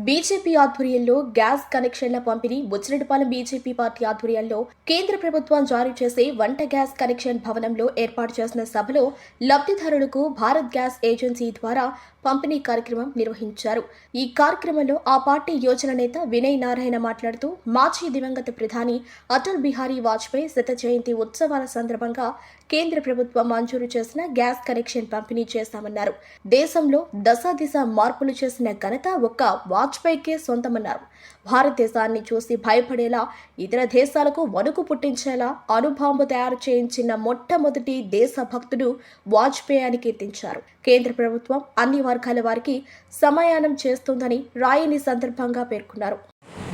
BJP ఆధ్వర్యంలో gas కనెక్షన్ల పంపిణీ బుచ్చిరెడ్డిపాలెం బీజేపీ పార్టీ ఆధ్వర్యంలో కేంద్ర ప్రభుత్వం జారీ చేసే వంట గ్యాస్ కనెక్షన్ భవనంలో ఏర్పాటు చేసిన సభలో లబ్ధిదారులకు భారత్ గ్యాస్ ఏజెన్సీ ద్వారా పంపిణీ కార్యక్రమం నిర్వహించారు. ఈ కార్యక్రమంలో ఆ పార్టీ యోజన నేత వినయ్ నారాయణ మాట్లాడుతూ మాజీ దివంగత ప్రధాని అటల్ బిహారీ వాజ్పేయి శత జయంతి ఉత్సవాల సందర్భంగా కేంద్ర ప్రభుత్వం మంజూరు చేసిన గ్యాస్ కనెక్షన్ పంపిణీ చేశామన్నారు. దేశంలో దశాదిశ మార్పులు చేసిన ఘనత ఒక్క వాజ్పేయికే సొంతమన్నారు. భారతదేశాన్ని చూసి భయపడేలా ఇతర దేశాలకు వణుకు పుట్టించేలా అణుబాంబు తయారు చేయించిన మొట్టమొదటి దేశభక్తుడు వాజ్పేయి అని కీర్తించారు. కేంద్ర ప్రభుత్వం అన్ని వర్గాల వారికి సమాయానం చేస్తుందని రాయని సందర్భంగా పేర్కొన్నారు.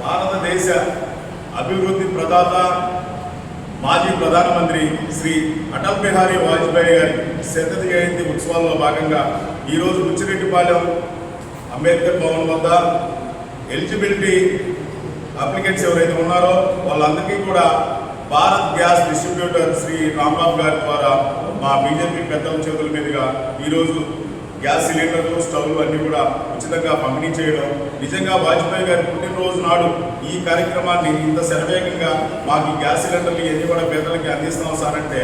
భారతదేశ అభివృద్ధి ప్రదాత మాజీ ప్రధానమంత్రి శ్రీ అటల్ బిహారీ వాజ్పేయి గారి శత జయంతి ఉత్సవాల్లో భాగంగా ఈరోజు బుచ్చిరెడ్డిపాలెం అంబేద్కర్ భవన్ వద్ద ఎలిజిబిలిటీ అప్లికెంట్స్ ఎవరైతే ఉన్నారో వాళ్ళందరికీ కూడా భారత్ గ్యాస్ డిస్ట్రిబ్యూటర్ శ్రీ రాంబాబు గారి ద్వారా మా బీజేపీ పెద్దల చేతుల మీదుగా ఈరోజు గ్యాస్ సిలిండర్లు, స్టవ్లు అన్నీ కూడా ఉచితంగా పంపిణీ చేయడం నిజంగా వాజ్పేయి గారి పుట్టినరోజు నాడు ఈ కార్యక్రమాన్ని ఇంత శరవేగంగా మాకు ఈ గ్యాస్ సిలిండర్లు ఇవన్నీ కూడా పేదలకి అందిస్తున్నాం సార్ అంటే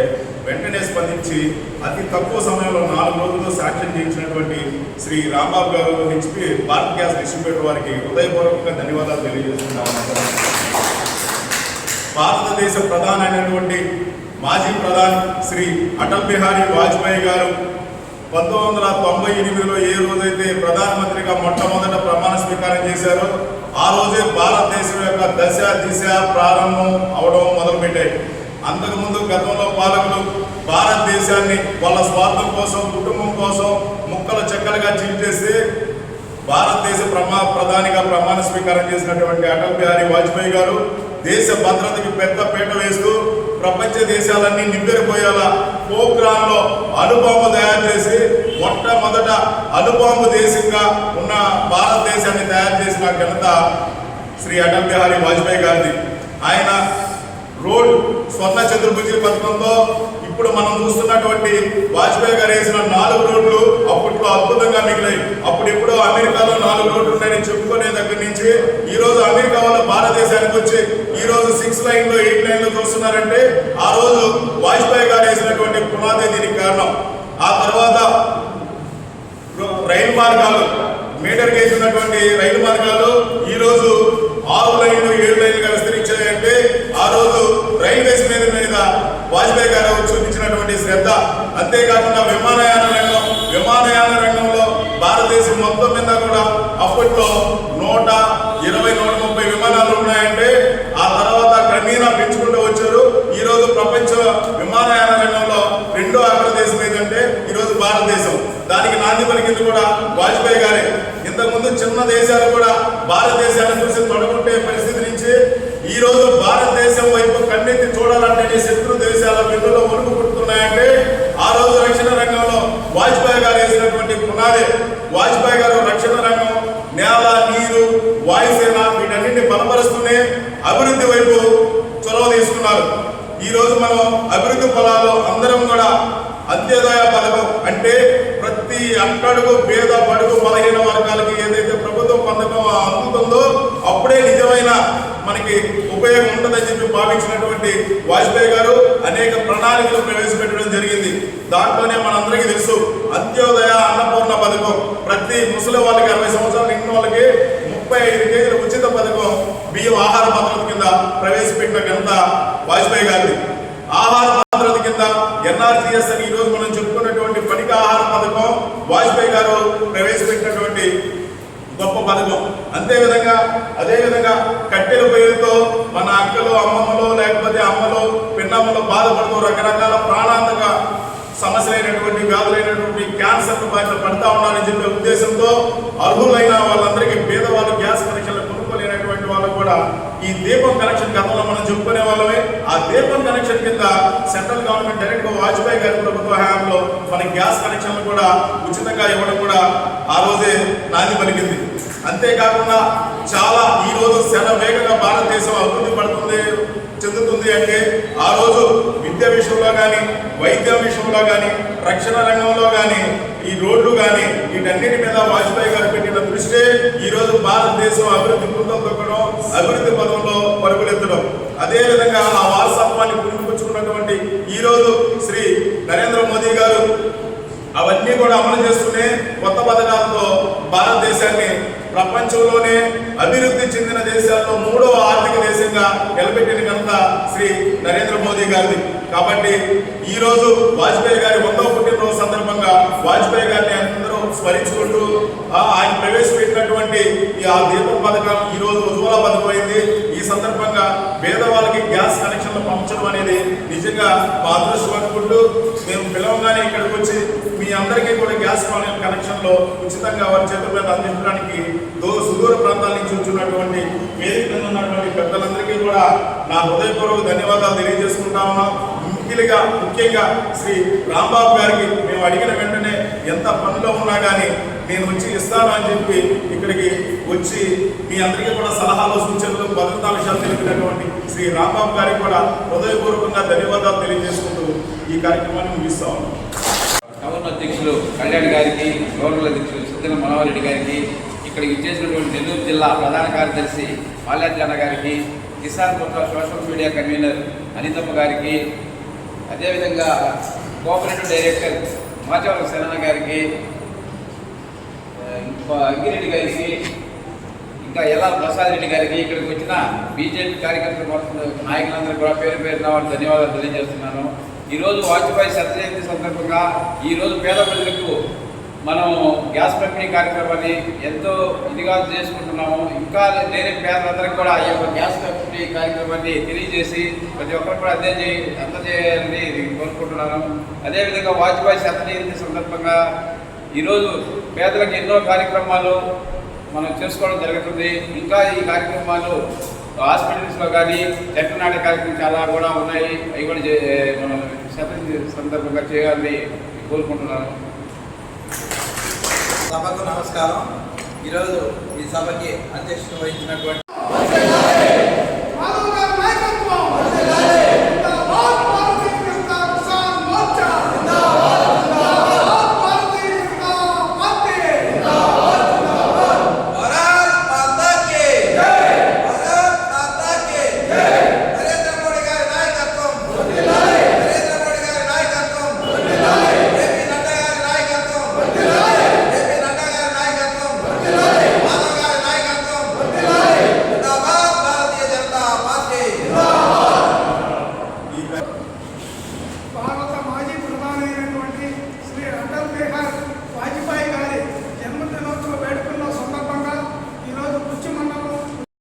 వెంటనే స్పందించి అతి తక్కువ సమయంలో 4 రోజుల్లో శాంక్షన్ చేయించినటువంటి శ్రీ రాంబాబు గారు హెచ్పి భారత్ గ్యాస్ డిస్ట్రిబ్యూటర్ వారికి హృదయపూర్వకంగా ధన్యవాదాలు తెలియజేస్తున్నాను. భారతదేశ ప్రధాని అయినటువంటి మాజీ ప్రధాని శ్రీ అటల్ బిహారీ వాజ్పేయి గారు 1998లో ఏ రోజైతే ప్రధానమంత్రిగా మొట్టమొదట ప్రమాణ స్వీకారం చేశారో ఆ రోజే భారతదేశం యొక్క దశ దిశ ప్రారంభం అవడం మొదలుపెట్టాయి. అంతకుముందు గతంలో పాలకులు భారతదేశాన్ని వాళ్ళ స్వార్థం కోసం, కుటుంబం కోసం ముక్కలు చెక్కలుగా చీల్చేసి భారతదేశ ప్రధానిగా ప్రమాణ స్వీకారం చేసినటువంటి అటల్ బిహారీ వాజ్పేయి గారు దేశ భద్రతకి పెద్ద పీట వేస్తూ ప్రపంచ దేశాలన్నీ నివ్వెరపోయేలా పోఖ్రాన్లో అణుబాంబు తయారు చేసి మొట్టమొదట అణుబాంబు దేశంగా ఉన్న భారతదేశాన్ని తయారు చేసిన ఘనత శ్రీ అటల్ బిహారీ వాజ్పేయి గారిది. ఆయన రోడ్ స్వర్ణ చతుర్భుజి పథకంతో ఇప్పుడు మనం చూస్తున్నటువంటి వాజ్పేయి గారు వేసిన 4 రోడ్లు అప్పట్లో అద్భుతంగా మిగిలాయి. అప్పుడెప్పుడో అమెరికాలో 4 రోడ్లు ఉన్నాయని చెప్పుకునే దగ్గర నుంచి ఈ రోజు అమెరికా వాళ్ళు భారతదేశానికి వచ్చి ఈ రోజు 6 లైన్లు 8 లైన్లు చూస్తున్నారంటే ఆ రోజు వాజ్పేయి గారు వేసినటువంటి పునాదే దీనికి కారణం. ఆ తర్వాత రైలు మార్గాలు, మీటర్ గేజ్ ఉన్నటువంటి రైలు మార్గాలు ఈ రోజు 6 లైన్లు 7 లైన్లుగా విస్తరించాయంటే ఆ రోజు రైల్వేస్ మీద వాజ్పేయి గారు చూపించినటువంటి శ్రద్ధ. అంతేకాకుండా విమానయాన రంగంలో భారతదేశం మొత్తం మీద కూడా అప్పట్లో 120-130 విమానాలు ఉన్నాయంటే ఆ తర్వాత క్రమేణా పెంచుకుంటూ వచ్చారు. ఈ రోజు ప్రపంచ విమానయాన రంగంలో 2వ అగ్రదేశం ఏదంటే ఈరోజు భారతదేశం. దానికి నాంది పలికింది కూడా వాజ్పేయి గారే. ఇంతకుముందు చిన్న దేశాలు కూడా భారతదేశాన్ని చూసి తొడగొట్టే పరిస్థితి నుంచి ఈ రోజు భారతదేశం వైపు కన్నెత్తి చూడాలంటే శత్రు దేశాల వెన్నులో వణుకు పుడుతున్నాయంటే ఆ రోజు రక్షణ రంగంలో వాజ్పేయి గారు వేసినటువంటి పునాదే. వాజ్పేయి గారు రక్షణ రంగం, నేల, నీరు, వాయుసేన వీటన్నింటినీ బలపరుస్తూనే అభివృద్ధి వైపు చొరవ తీసుకున్నారు. ఈ రోజు మనం అభివృద్ధి ఫలాలు అందరం కూడా అంత్యోదయ పథకం అంటే ప్రతి అట్టడుగు పేద బడుగు బలహీన వర్గాలకి ఏదైతే ప్రభుత్వం పథకం అందుతుందో అప్పుడే నిజమైన మనకి ఉపయోగం ఉంటుందని చెప్పి భావించినటువంటి వాజ్పేయి గారు అనేక ప్రణాళికలు ప్రవేశపెట్టడం జరిగింది. దాంట్లోనే మనందరికీ తెలుసు అంత్యోదయ అన్నపూర్ణ పథకం. ప్రతి ముసలి వాళ్ళకి 60 సంవత్సరాలు నిండిన వాళ్ళకి 35 కేజీల ఉచిత పథకం బియ్యం ఆహార భద్రత కింద ప్రవేశపెట్టిన ఘనత వాజ్పేయి గారిది. ఆహార భద్రత కింద ఎన్ఆర్జీఎస్ అని ఈ రోజు మనం చెప్పుకున్నటువంటి పనిక ఆహార పథకం వాజ్పేయి గారు ప్రవేశపెట్టినటువంటి గొప్ప పథకం. అదేవిధంగా కట్టెల పేరుతో మన అక్కలు, అమ్మమ్మలో లేకపోతే అమ్మలో, పిన్నమ్మలో బాధపడుతూ రకరకాల ప్రాణాంతక సమస్యలైనటువంటి వ్యాధులైనటువంటి క్యాన్సర్ బారిన పడతా ఉన్నారని చెప్పే ఉద్దేశంతో అర్హులైన వాళ్ళందరికీ పేదవాళ్ళు గ్యాస్ కనెక్షన్లు కొనుక్కోలేనటువంటి వాళ్ళకు కూడా ఈ దీపం కనెక్షన్ గతంలో మనం చెప్పుకునే వాళ్ళమే. ఆ దీపం కనెక్షన్ కింద సెంట్రల్ గవర్నమెంట్ డైరెక్ట్ వాజ్పేయి గారి ప్రభుత్వ హయాంలో మన గ్యాస్ కనెక్షన్లు కూడా ఉచితంగా ఇవ్వడం కూడా ఆ రోజే నాంది పలికింది. అంతేకాకుండా చాలా ఈ రోజు శరవేగంగా భారతదేశం అభివృద్ధి చెందుతుంది అంటే ఆ రోజు విద్య విషయంలో కానీ, వైద్యం విషయంలో కానీ, రక్షణ రంగంలో కానీ, ఈ రోడ్లు కానీ వీటన్నిటి మీద వాజ్పేయి గారు పెట్టిన దృష్టి దృష్టి ఈ రోజు భారతదేశం అభివృద్ధి పుంతం తొక్కడం, అభివృద్ధి పదంలో పరుగులెత్తడం, అదే విధంగా ఆ వారసత్వాన్ని పుణిపుచ్చుకున్నటువంటి ఈ రోజు శ్రీ నరేంద్ర మోదీ గారు అవన్నీ కూడా అమలు చేస్తూనే కొత్త పథకాలతో భారతదేశాన్ని ప్రపంచంలోనే అభివృద్ధి చెందిన దేశాల్లో 3వ ఆర్థిక దేశంగా నిలబెట్టిన ఘనత శ్రీ నరేంద్ర మోదీ గారిది. కాబట్టి ఈ రోజు వాజ్పేయి గారి 100వ పుట్టినరోజు సందర్భంగా వాజ్పేయి గారిని అందరూ స్మరించుకుంటూ ఆయన ప్రవేశపెట్టినటువంటి ఆ దీపం పథకం ఈ రోజు ఉజ్వల పథకం అయింది. ఈ సందర్భంగా పేదవాళ్ళకి గ్యాస్ కనెక్షన్లు పంపించడం అనేది నిజంగా మా అదృష్టం అనుకుంటూ మేము పిలవగానే ఇక్కడికి వచ్చి మీ అందరికీ కూడా గ్యాస్ కనెక్షన్లో ఉచితంగా వారి చేతుల మీద అందించడానికి సుదూర ప్రాంతాల నుంచి వచ్చినటువంటి వేదిక మీద ఉన్నటువంటి పెద్దలందరికీ కూడా నా హృదయపూర్వక ధన్యవాదాలు తెలియజేసుకుంటా ఉన్నాం. ముఖ్యంగా శ్రీ రాంబాబు గారికి మేము అడిగిన వెంటనే ఎంత పనిలో ఉన్నా కానీ నేను వచ్చి ఇస్తాను అని చెప్పి ఇక్కడికి వచ్చి మీ అందరికీ కూడా సలహాలు, సూచనలు, భద్రతా విషయాలు తెలిపినటువంటి శ్రీ రాంబాబు గారికి కూడా హృదయపూర్వకంగా ధన్యవాదాలు తెలియజేసుకుంటూ ఈ కార్యక్రమాన్ని ముగిస్తా ఉన్నాం. గవర్నర్ అధ్యక్షులు కళ్యాణ్ గారికి, గవర్నర్ అధ్యక్షులు సిద్ధన మనోహరెడ్డి గారికి, ఇక్కడికి ఇచ్చేసినటువంటి నెల్లూరు జిల్లా ప్రధాన కార్యదర్శి పాల్యాద్యాన గారికి, Kisan Morcha social media convener Anithamma గారికి, అదేవిధంగా కోఆపరేటివ్ డైరెక్టర్ మాచవరం శరణ గారికి, అంగిరెడ్డి గారికి, ఇంకా ఎలా ప్రసాద్ రెడ్డి గారికి, ఇక్కడికి వచ్చిన బీజేపీ కార్యకర్తలు నాయకులందరూ కూడా పేరు పేరున వాళ్ళు ధన్యవాదాలు తెలియజేస్తున్నాను. ఈరోజు వాజ్పేయి శత జయంతి సందర్భంగా ఈరోజు పేద ప్రజలకు మనం గ్యాస్ పంపిణీ కార్యక్రమాన్ని ఎంతో ఇదిగా చేసుకుంటున్నాము. ఇంకా లేని పేదలందరికీ కూడా ఈ యొక్క గ్యాస్ పంపిణీ కార్యక్రమాన్ని తెలియజేసి ప్రతి ఒక్కరు కూడా అందజేయాలని కోరుకుంటున్నాను. అదేవిధంగా వాజ్పేయి శత జయంతి సందర్భంగా ఈరోజు పేదలకు ఎన్నో కార్యక్రమాలు మనం చేసుకోవడం జరుగుతుంది. ఇంకా ఈ కార్యక్రమాలు హాస్పిటల్స్లో కానీ చెట్టు నాటే కార్యక్రమం చాలా కూడా ఉన్నాయి. అవి కూడా మనం సందర్భంగా చేయాలని కోరుకుంటున్నాను. సభకు నమస్కారం. ఈరోజు ఈ సభకి అధ్యక్షత వహించినటువంటి